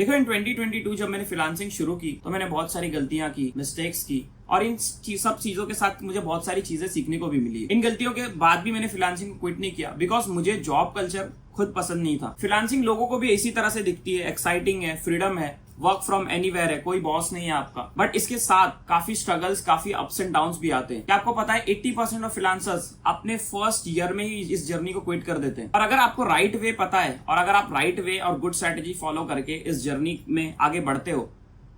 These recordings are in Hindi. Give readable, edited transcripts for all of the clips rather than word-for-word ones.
देखो, इन 2022 जब मैंने फ्रीलांसिंग शुरू की तो मैंने बहुत सारी गलतियां की, मिस्टेक्स की, और इन सब चीजों के साथ मुझे बहुत सारी चीजें सीखने को भी मिली। इन गलतियों के बाद भी मैंने फ्रीलांसिंग को क्विट नहीं किया, बिकॉज मुझे जॉब कल्चर खुद पसंद नहीं था। फ्रीलांसिंग लोगों को भी इसी तरह से दिखती है, एक्साइटिंग है, फ्रीडम है, वर्क फ्रॉम एनीवेयर है, कोई बॉस नहीं है आपका। बट इसके साथ काफी स्ट्रगल्स, काफी अप्स एंड डाउन्स भी आते हैं। क्या आपको पता है 80% ऑफ फ्रीलांसर्स अपने फर्स्ट ईयर में ही इस जर्नी को क्विट कर देते हैं। और अगर आपको राइट वे पता है और अगर आप राइट वे और गुड स्ट्रेटेजी फॉलो करके इस जर्नी में आगे बढ़ते हो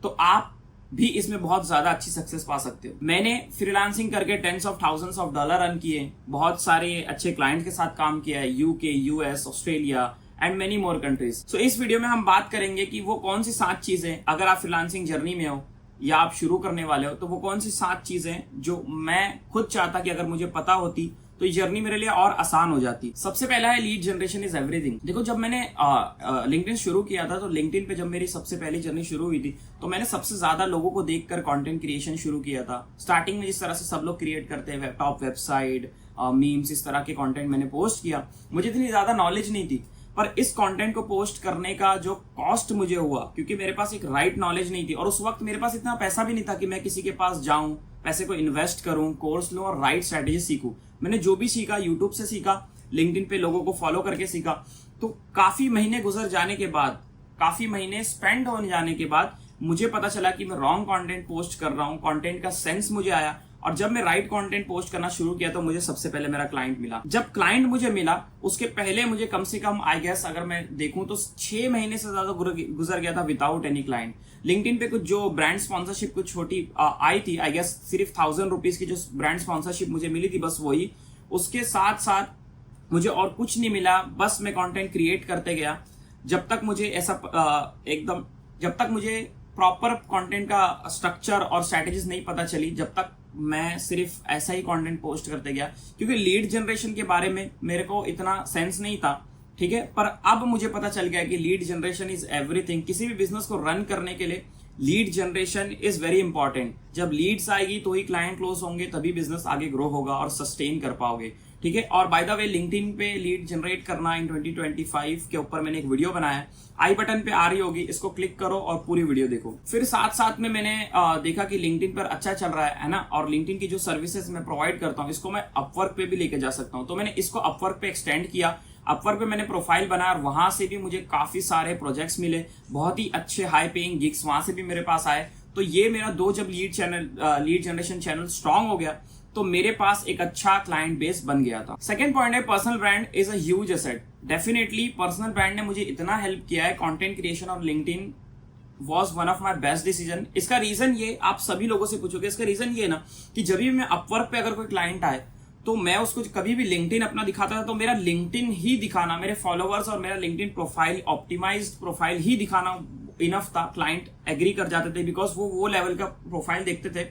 तो आप भी इसमें बहुत ज्यादा अच्छी सक्सेस पा सकते हो। मैंने फ्रीलांसिंग करके tens of thousands of dollar earn किए, बहुत सारे अच्छे क्लाइंट के साथ काम किया है, UK, US, Australia and many more countries. So इस वीडियो में हम बात करेंगे कि वो कौन सी 7 चीजें, अगर आप फ्रीलांसिंग जर्नी में हो या आप शुरू करने वाले हो, तो वो कौन सी 7 चीजें जो मैं खुद चाहता कि अगर मुझे पता होती तो ये जर्नी मेरे लिए और आसान हो जाती। सबसे पहला है लीड जनरेशन इज एवरीथिंग। देखो, जब मैंने लिंक्डइन शुरू किया था तो लिंक्डइन पे जब मेरी सबसे पहली जर्नी शुरू हुई थी तो मैंने सबसे ज्यादा लोगों को देखकर कंटेंट क्रिएशन शुरू किया था। स्टार्टिंग में जिस तरह से सब लोग क्रिएट करते हैं, टॉप वेबसाइट, मीम्स, इस तरह के कंटेंट मैंने पोस्ट किया। मुझे इतनी ज्यादा नॉलेज नहीं थी, पर इस कंटेंट को पोस्ट करने का जो कॉस्ट मुझे हुआ, क्योंकि मेरे पास एक राइट नॉलेज नहीं थी और उस वक्त मेरे पास इतना पैसा भी नहीं था कि मैं किसी के पास जाऊं, पैसे को इन्वेस्ट करूं, कोर्स लूं और राइट स्ट्रेटेजी सीखूं। मैंने जो भी सीखा यूट्यूब से सीखा, लिंक्डइन पे लोगों को फॉलो करके सीखा। तो काफी महीने गुजर जाने के बाद, काफी महीने स्पेंड होने जाने के बाद मुझे पता चला कि मैं रॉन्ग कंटेंट पोस्ट कर रहा हूं। कंटेंट का सेंस मुझे आया और जब मैं राइट कंटेंट पोस्ट करना शुरू किया तो मुझे सबसे पहले मेरा क्लाइंट मिला। जब क्लाइंट मुझे मिला उसके पहले मुझे कम से कम, आई गेस अगर मैं देखूं तो 6 महीने से ज्यादा गुजर गया था विदाउट एनी क्लाइंट। लिंक्डइन पे कुछ जो ब्रांड स्पॉन्सरशिप कुछ छोटी आई थी, आई गेस सिर्फ 1000 रुपीज की जो ब्रांड स्पॉन्सरशिप मुझे मिली थी, बस वही। उसके साथ साथ मुझे और कुछ नहीं मिला, बस मैं कंटेंट क्रिएट करते गया जब तक मुझे ऐसा जब तक मुझे प्रॉपर कंटेंट का स्ट्रक्चर और स्ट्रैटेजीज नहीं पता चली, जब तक मैं सिर्फ ऐसा ही कंटेंट पोस्ट करते गया। क्योंकि लीड जनरेशन के बारे में मेरे को इतना सेंस नहीं था, ठीक है, पर अब मुझे पता चल गया कि लीड जनरेशन इज एवरीथिंग। किसी भी बिजनेस को रन करने के लिए lead generation is very important. जब लीड्स आएगी तो ही क्लाइंट क्लोज होंगे, तभी बिजनेस आगे ग्रो होगा और सस्टेन कर पाओगे, ठीक है। और बाय द वे, लिंक्डइन पे लीड जनरेट करना इन 2025 के ऊपर मैंने एक वीडियो बनाया है, आई बटन पे आ रही होगी, इसको क्लिक करो और पूरी वीडियो देखो। फिर साथ साथ में मैंने देखा कि लिंक्डइन पर अच्छा चल रहा है ना, और लिंक्डइन की जो सर्विसेज मैं प्रोवाइड करता हूँ इसको मैं अपवर्क पे भी लेके जा सकता हूँ। तो मैंने इसको अपवर्क पे एक्सटेंड किया। अपवर्क पे मैंने प्रोफाइल बनाया और वहां से भी मुझे काफी सारे प्रोजेक्ट्स मिले, बहुत ही अच्छे हाई पेइंग गिग्स वहां से भी मेरे पास आए। तो ये मेरा जब लीड जनरेशन चैनल स्ट्रांग हो गया तो मेरे पास एक अच्छा क्लाइंट बेस बन गया था। सेकंड पॉइंट है personal brand is a huge asset. Definitely personal brand ने मुझे इतना हेल्प किया है, कंटेंट क्रिएशन और LinkedIn was one of my best decision. इसका रीजन ये, आप सभी लोगों से पूछोगे, इसका रीजन ये ना कि जब भी मैं अपवर्क पे अगर कोई क्लाइंट आए तो मैं उसको कभी भी लिंक्डइन अपना दिखाता था तो मेरा लिंक्डइन ही दिखाना, मेरे फॉलोअर्स और मेरा लिंक्डइन प्रोफाइल, ऑप्टिमाइज्ड प्रोफाइल ही दिखाना इनफ था। क्लाइंट एग्री कर जाते थे बिकॉज वो लेवल का प्रोफाइल देखते थे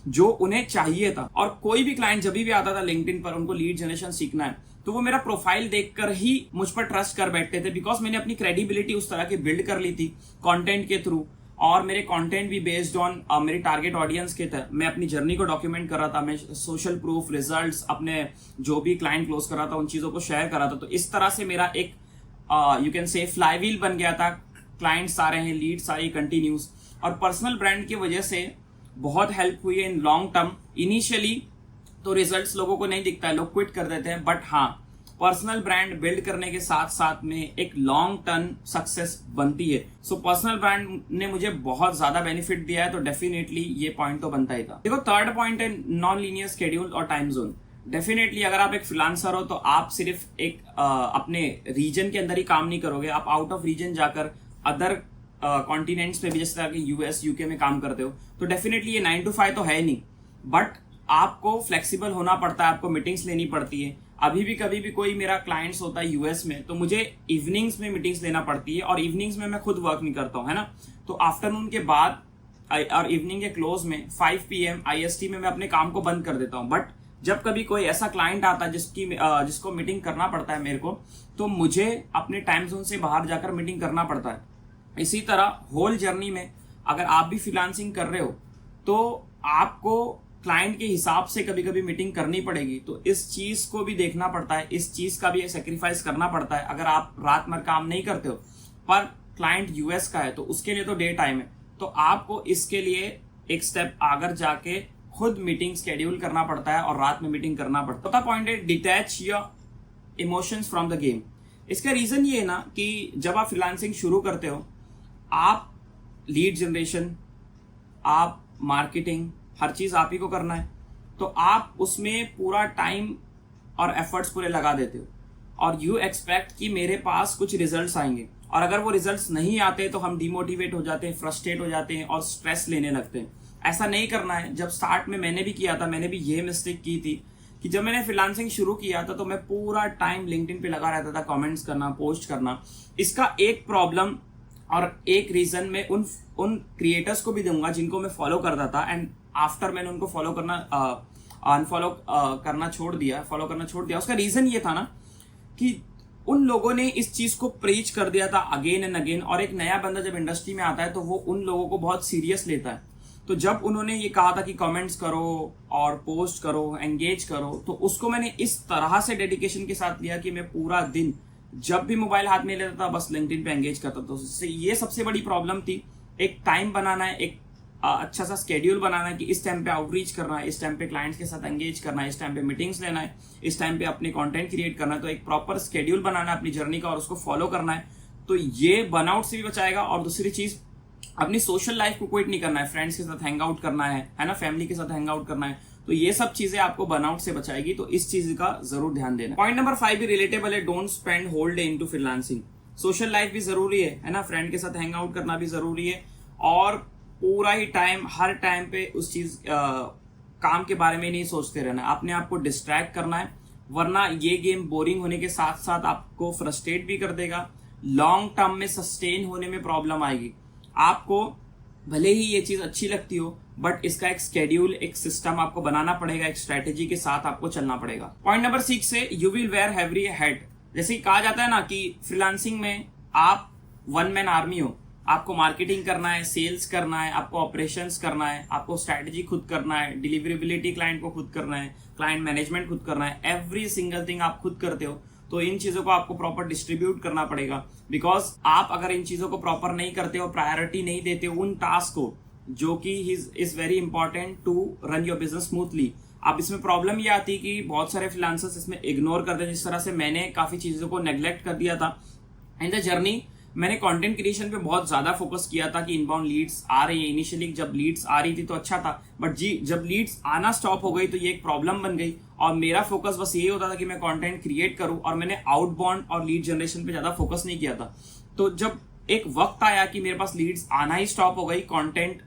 जो उन्हें चाहिए था। और कोई भी क्लाइंट जब भी आता था लिंक्डइन पर, उनको लीड जनरेशन सीखना है तो वो मेरा प्रोफाइल देखकर ही मुझ पर ट्रस्ट कर बैठते थे, बिकॉज मैंने अपनी क्रेडिबिलिटी उस तरह की बिल्ड कर ली थी कंटेंट के थ्रू। और मेरे कंटेंट भी बेस्ड ऑन मेरे टारगेट ऑडियंस के थे। मैं अपनी जर्नी को डॉक्यूमेंट कर रहा था, मैं सोशल प्रूफ, रिजल्ट्स, अपने जो भी क्लाइंट क्लोज कर रहा था उन चीजों को शेयर कर रहा था। तो इस तरह से मेरा एक यू कैन से फ्लाईव्हील बन गया था। क्लाइंट्स आ रहे हैं, लीड्स आ रही कंटिन्यूस, और पर्सनल ब्रांड की वजह से बहुत हेल्प हुई है इन लॉन्ग टर्म। इनिशियली तो रिजल्ट्स लोगों को नहीं दिखता है, लोग क्विट कर देते हैं, बट हाँ, पर्सनल ब्रांड बिल्ड करने के साथ साथ में एक लॉन्ग टर्म सक्सेस बनती है। सो पर्सनल ब्रांड ने मुझे बहुत ज्यादा बेनिफिट दिया है, तो डेफिनेटली ये पॉइंट तो बनता ही था। देखो, थर्ड पॉइंट है नॉन लीनियर शेड्यूल और टाइम जोन। डेफिनेटली अगर आप एक फ्रीलांसर हो तो आप सिर्फ एक अपने रीजन के अंदर ही काम नहीं करोगे, आप आउट ऑफ रीजन जाकर अदर कॉन्टिनेंट्स पे भी, जैसे तरह के यूएस, यूके में काम करते हो, तो डेफिनेटली ये 9 to 5 तो है नहीं, बट आपको फ्लेक्सिबल होना पड़ता है, आपको मीटिंग्स लेनी पड़ती है। अभी भी कभी भी कोई मेरा क्लाइंट्स होता है यूएस में तो मुझे इवनिंग्स में मीटिंग्स लेना पड़ती है, और इवनिंग्स में मैं खुद वर्क नहीं करता हूँ, है ना। तो आफ्टरनून के बाद और इवनिंग के क्लोज में 5 PM IST में मैं अपने काम को बंद कर देता हूँ। बट जब कभी कोई ऐसा क्लाइंट आता है जिसको मीटिंग करना पड़ता है मेरे को, तो मुझे अपने टाइम जोन से बाहर जाकर मीटिंग करना पड़ता है। इसी तरह होल जर्नी में अगर आप भी फ्रीलांसिंग कर रहे हो तो आपको क्लाइंट के हिसाब से कभी कभी मीटिंग करनी पड़ेगी। तो इस चीज को भी देखना पड़ता है, इस चीज का भी सेक्रीफाइस करना पड़ता है। अगर आप रात भर काम नहीं करते हो पर क्लाइंट यूएस का है तो उसके लिए तो डे टाइम है, तो आपको इसके लिए एक स्टेप आगे जाके खुद मीटिंग शेड्यूल करना पड़ता है और रात में मीटिंग करना पड़ता है। चौथा पॉइंट है detach your emotions from the game. इसका रीजन ये है ना कि जब आप फ्रीलांसिंग शुरू करते हो, आप लीड जनरेशन, आप मार्केटिंग, हर चीज आप ही को करना है, तो आप उसमें पूरा टाइम और एफर्ट्स पूरे लगा देते हो और यू एक्सपेक्ट कि मेरे पास कुछ रिजल्ट्स आएंगे, और अगर वो रिजल्ट्स नहीं आते तो हम डिमोटिवेट हो जाते हैं, फ्रस्ट्रेट हो जाते हैं और स्ट्रेस लेने लगते हैं। ऐसा नहीं करना है। जब स्टार्ट में मैंने भी किया था, मैंने भी ये मिस्टेक की थी कि जब मैंने फ्रीलांसिंग शुरू किया था तो मैं पूरा टाइम लिंक्डइन पे लगा रहता था, कमेंट्स करना, पोस्ट करना। इसका एक प्रॉब्लम और एक रीजन मैं उन क्रिएटर्स को भी दूंगा जिनको मैं फॉलो करता था, एंड आफ्टर मैंने उनको फॉलो करना अनफॉलो करना छोड़ दिया, फॉलो करना छोड़ दिया। उसका रीजन ये था ना कि उन लोगों ने इस चीज को प्रीच कर दिया था अगेन एंड अगेन, और एक नया बंदा जब इंडस्ट्री में आता है तो वो उन लोगों को बहुत सीरियस लेता है। तो जब उन्होंने ये कहा था कि कमेंट्स करो और पोस्ट करो, एंगेज करो, तो उसको मैंने इस तरह से डेडिकेशन के साथ लिया कि मैं पूरा दिन जब भी मोबाइल हाथ में लेता था बस लिंक्डइन पे एंगेज करता था। तो ये सबसे बड़ी प्रॉब्लम थी। एक टाइम बनाना है, एक अच्छा सा स्केड्यूल बनाना है कि इस टाइम पे आउटरीच करना है, इस टाइम पे क्लाइंट्स के साथ एंगेज करना है, इस टाइम पे मीटिंग्स लेना है, इस टाइम पे अपने कंटेंट क्रिएट करना है। तो एक प्रॉपर स्केड्यूल बनाना है अपनी जर्नी का और उसको फॉलो करना है। तो ये बर्नआउट से भी बचाएगा। और दूसरी चीज, अपनी सोशल लाइफ को क्विट नहीं करना है, फ्रेंड्स के साथ हैंग आउट करना है ना, फैमिली के साथ हैंग आउट करना है। तो ये सब चीजें आपको बर्नआउट से बचाएगी, तो इस चीज का जरूर ध्यान देना। पॉइंट नंबर 5 भी रिलेटेबल है, don't spend whole day into freelancing. Social life भी जरूरी है ना, फ्रेंड के साथ हैंग आउट करना भी जरूरी है, और पूरा ही टाइम हर टाइम पे उस चीज काम के बारे में नहीं सोचते रहना, अपने आप को डिस्ट्रैक्ट करना है, वरना ये गेम बोरिंग होने के साथ साथ आपको फ्रस्ट्रेट भी कर देगा। लॉन्ग टर्म में सस्टेन होने में प्रॉब्लम आएगी। आपको भले ही ये चीज अच्छी लगती हो, बट इसका एक स्केड्यूल, एक सिस्टम आपको बनाना पड़ेगा, एक स्ट्रेटेजी के साथ आपको चलना पड़ेगा। पॉइंट नंबर 6 से you will where heavy head. जैसे कहा जाता है ना कि फ्रीलांसिंग में आप वन मैन आर्मी हो, आपको मार्केटिंग करना है, सेल्स करना है, आपको ऑपरेशंस करना है, आपको स्ट्रैटेजी खुद करना है, डिलीवरेबिलिटी क्लाइंट को खुद करना है, क्लाइंट मैनेजमेंट खुद करना है, एवरी सिंगल थिंग आप खुद करते हो। तो इन चीजों को आपको प्रॉपर डिस्ट्रीब्यूट करना पड़ेगा, बिकॉज आप अगर इन चीजों को प्रॉपर नहीं करते हो, प्रायोरिटी नहीं देते हो उन टास्क को जो कि is very important to run your business smoothly. अब इसमें प्रॉब्लम ये आती है कि बहुत सारे फ्रीलांसर्स इसमें इग्नोर करते हैं, जिस तरह से मैंने काफी चीजों को नेग्लेक्ट कर दिया था इन द जर्नी। मैंने कंटेंट क्रिएशन पे बहुत ज्यादा फोकस किया था कि इनबाउंड लीड्स आ रही है। इनिशियली जब लीड्स आ रही थी तो अच्छा था, बट जब लीड्स आना स्टॉप हो गई तो ये एक प्रॉब्लम बन गई, और मेरा फोकस बस यही होता था कि मैं कंटेंट क्रिएट करूं, और मैंने आउटबाउंड और लीड जनरेशन पे ज्यादा फोकस नहीं किया था। तो जब एक वक्त आया कि मेरे पास लीड्स आना ही स्टॉप हो गई, कंटेंट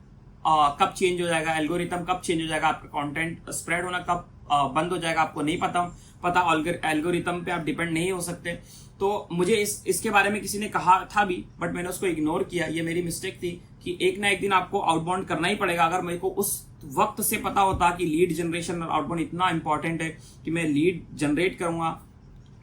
कब चेंज हो जाएगा, एल्गोरिथम कब चेंज हो जाएगा, आपका कंटेंट स्प्रेड होना कब बंद हो जाएगा, आपको नहीं पता एल्गोरिथम पे आप डिपेंड नहीं हो सकते। तो मुझे इसके बारे में किसी ने कहा था भी, बट मैंने उसको इग्नोर किया। ये मेरी मिस्टेक थी कि एक ना एक दिन आपको आउटबाउंड करना ही पड़ेगा। अगर मेरे को उस वक्त से पता होता कि लीड जनरेशन और आउटबाउंड इतना इंपॉर्टेंट है कि मैं लीड जनरेट करूंगा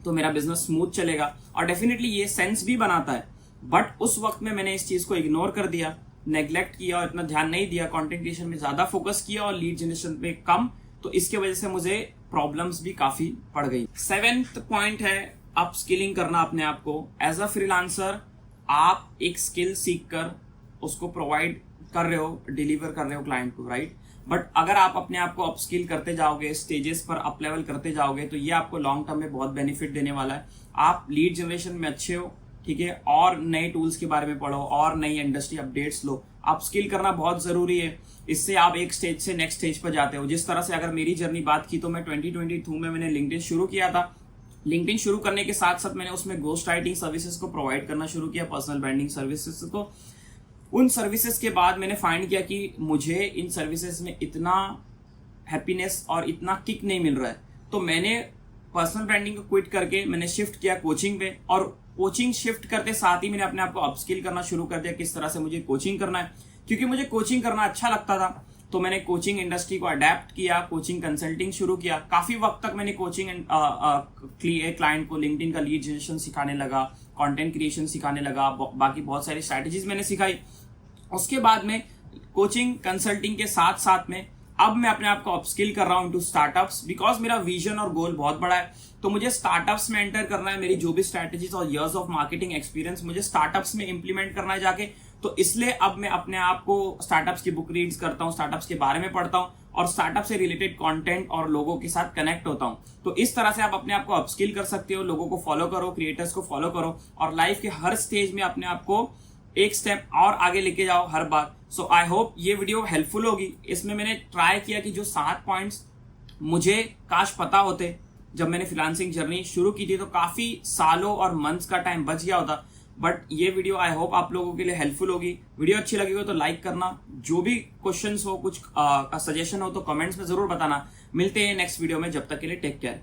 तो मेरा बिजनेस स्मूथ चलेगा, और डेफिनेटली ये सेंस भी बनाता है, बट उस वक्त में मैंने इस चीज को इग्नोर कर दिया, नेग्लेक्ट किया और इतना ध्यान नहीं दिया, कंटेंट क्रिएशन में ज्यादा फोकस किया और लीड जनरेशन पे कम। तो इसके वजह से मुझे प्रॉब्लम्स भी काफी पड़ गई। 7th पॉइंट है अपस्किलिंग करना अपने आप को। एज अ फ्रीलांसर आप एक स्किल सीख कर उसको प्रोवाइड कर रहे हो, डिलीवर कर रहे हो क्लाइंट को, राइट। बट अगर आप अपने आप को अपस्किल करते जाओगे, स्टेजेस पर अप लेवल करते जाओगे, तो ये आपको लॉन्ग टर्म में बहुत बेनिफिट देने वाला है। आप लीड जनरेशन में अच्छे हो, ठीक है, और नए टूल्स के बारे में पढ़ो और नई इंडस्ट्री अपडेट्स लो। अपस्किल करना बहुत जरूरी है, इससे आप एक स्टेज से नेक्स्ट स्टेज पर जाते हो। जिस तरह से अगर मेरी जर्नी बात की तो मैं 2022 में मैंने लिंक्डइन शुरू किया था। लिंक्डइन शुरू करने के साथ साथ मैंने उसमें घोस्ट राइटिंग सर्विसेज को प्रोवाइड करना शुरू किया, पर्सनल ब्रांडिंग सर्विसेज को। उन सर्विसेज के बाद मैंने फाइंड किया कि मुझे इन सर्विसेज में इतना हैप्पीनेस और इतना किक नहीं मिल रहा है, तो मैंने पर्सनल ब्रांडिंग को क्विट करके मैंने शिफ्ट किया कोचिंग पे, और कोचिंग शिफ्ट करते साथ ही मैंने अपने आप को अपस्किल करना शुरू कर दिया, किस तरह से मुझे कोचिंग करना है। क्योंकि मुझे कोचिंग करना अच्छा लगता था, तो मैंने कोचिंग इंडस्ट्री को अडेप्ट किया, कोचिंग कंसल्टिंग शुरू किया। काफी वक्त तक मैंने कोचिंग क्लाइंट को लिंक्डइन का लीड जनरेशन सिखाने लगा, कंटेंट क्रिएशन सिखाने लगा, बाकी बहुत सारी स्ट्रैटेजीज मैंने सिखाई। उसके बाद में कोचिंग कंसल्टिंग के साथ साथ में अब मैं अपने आप को अपस्किल कर रहा हूं टू स्टार्टअप्स, बिकॉज मेरा विजन और गोल बहुत बड़ा है। तो मुझे स्टार्टअप्स में एंटर करना है। मेरी जो भी स्ट्रैटेजीज और इयर्स ऑफ मार्केटिंग एक्सपीरियंस मुझे स्टार्टअप्स में इंप्लीमेंट करना है जाके। तो इसलिए अब मैं अपने आप को स्टार्टअप्स की बुक रीड्स करता हूँ, स्टार्टअप्स के बारे में पढ़ता हूँ और स्टार्टअप से रिलेटेड कंटेंट और लोगों के साथ कनेक्ट होता हूँ। तो इस तरह से आप अपने आप को अपस्किल कर सकते हो, लोगों को फॉलो करो, क्रिएटर्स को फॉलो करो और लाइफ के हर स्टेज में अपने आप को एक स्टेप और आगे लेके जाओ हर बार। सो आई होप ये वीडियो हेल्पफुल होगी। इसमें मैंने ट्राई किया कि जो 7 पॉइंट्स मुझे काश पता होते जब मैंने फ्रीलांसिंग जर्नी शुरू की थी, तो काफी सालों और मंथ्स का टाइम बच गया होता। बट ये वीडियो आई होप आप लोगों के लिए हेल्पफुल होगी। वीडियो अच्छी लगी हो तो लाइक करना, जो भी क्वेश्चंस हो, कुछ सजेशन हो तो कमेंट्स में जरूर बताना। मिलते हैं नेक्स्ट वीडियो में, जब तक के लिए टेक केयर।